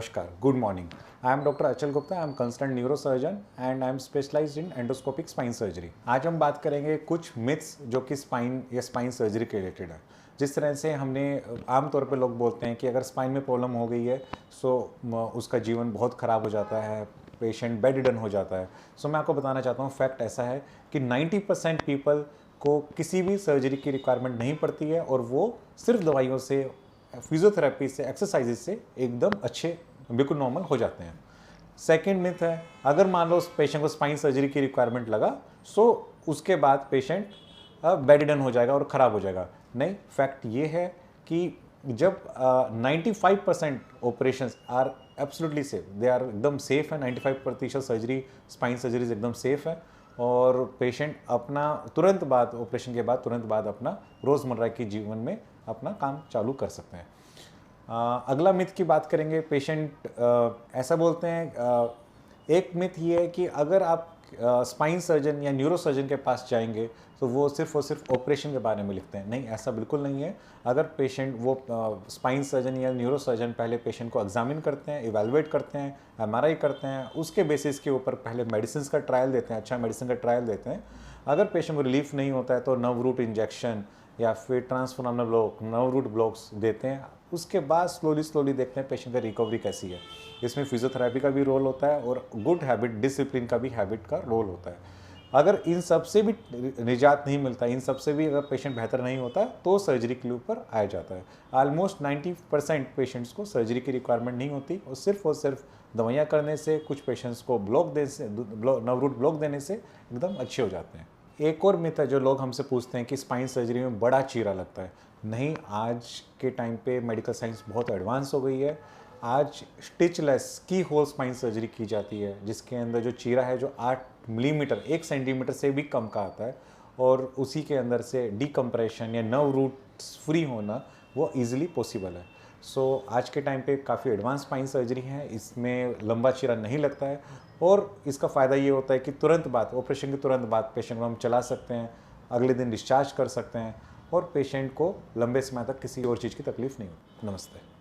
Namaskar, good morning. I am Dr. Achal Gupta, I am consultant neurosurgeon and I am specialized in endoscopic spine surgery. आज हम बात करेंगे कुछ myths जो कि स्पाइन या स्पाइन सर्जरी के रिलेटेड है। जिस तरह से हमने आमतौर पे लोग बोलते हैं कि अगर स्पाइन में प्रॉब्लम हो गई है तो उसका जीवन बहुत ख़राब हो जाता है, पेशेंट बेड रिडन हो जाता है। सो मैं आपको बताना चाहता हूँ फैक्ट ऐसा है कि 90% पीपल को किसी भी सर्जरी की रिक्वायरमेंट नहीं पड़ती है और वो सिर्फ दवाइयों से, फिजियोथेरेपी से, एक्सरसाइज से एकदम अच्छे बिल्कुल नॉर्मल हो जाते हैं। सेकेंड मिथ है, अगर मान लो उस पेशेंट को स्पाइन सर्जरी की रिक्वायरमेंट लगा सो उसके बाद पेशेंट बेड रिडन हो जाएगा और ख़राब हो जाएगा। नहीं, फैक्ट ये है कि जब 95% operation are absolutely safe, they are एकदम सेफ है। 95% सर्जरी, स्पाइन सर्जरीज एकदम सेफ है और पेशेंट अपना तुरंत बाद, ऑपरेशन के बाद तुरंत बाद अपना रोज़मर्रा के जीवन में अपना काम चालू कर सकते हैं। अगला मिथ की बात करेंगे। पेशेंट ऐसा बोलते हैं, एक मिथ ये है कि अगर आप स्पाइन सर्जन या न्यूरो सर्जन के पास जाएंगे तो वो सिर्फ और सिर्फ ऑपरेशन के बारे में लिखते हैं। नहीं, ऐसा बिल्कुल नहीं है। अगर पेशेंट वो स्पाइन सर्जन या न्यूरो सर्जन पहले पेशेंट को एग्जामिन करते हैं, इवेलुएट करते हैं, एमआरआई करते हैं, उसके बेसिस के ऊपर पहले मेडिसिन का ट्रायल देते हैं, अच्छा मेडिसिन का ट्रायल देते हैं। अगर पेशेंट को रिलीफ नहीं होता है तो नर्व रूट इंजेक्शन या फिर transformer block, nerve root blocks देते हैं। उसके बाद स्लोली देखते हैं पेशेंट का रिकवरी कैसी है। इसमें फिजियोथेरेपी का भी रोल होता है और गुड हैबिट, डिसिप्लिन का भी हैबिट का रोल होता है। अगर इन सब से भी निजात नहीं मिलता, इन सब से भी अगर पेशेंट बेहतर नहीं होता तो सर्जरी के ऊपर आया जाता है। ऑलमोस्ट 90% पेशेंट्स को सर्जरी की रिक्वायरमेंट नहीं होती और सिर्फ दवाइयाँ करने से, कुछ पेशेंट्स को ब्लॉक देने से, नर्व रूट ब्लॉक देने से एकदम अच्छे हो जाते हैं। एक और मिथ है जो लोग हमसे पूछते हैं कि स्पाइन सर्जरी में बड़ा चीरा लगता है। नहीं, आज के टाइम पे मेडिकल साइंस बहुत एडवांस हो गई है। आज स्टिचलेस की होल स्पाइन सर्जरी की जाती है जिसके अंदर जो चीरा है जो 8 मिलीमीटर, 1 सेंटीमीटर से भी कम का आता है और उसी के अंदर से डीकम्प्रेशन या नर्व रूट्स फ्री होना वो ईजिली पॉसिबल है। सो आज के टाइम पे काफ़ी एडवांस स्पाइन सर्जरी है, इसमें लंबा चीरा नहीं लगता है और इसका फ़ायदा ये होता है कि तुरंत बाद, ऑपरेशन के तुरंत बाद पेशेंट को हम चला सकते हैं, अगले दिन डिस्चार्ज कर सकते हैं और पेशेंट को लंबे समय तक किसी और चीज़ की तकलीफ नहीं होती। नमस्ते।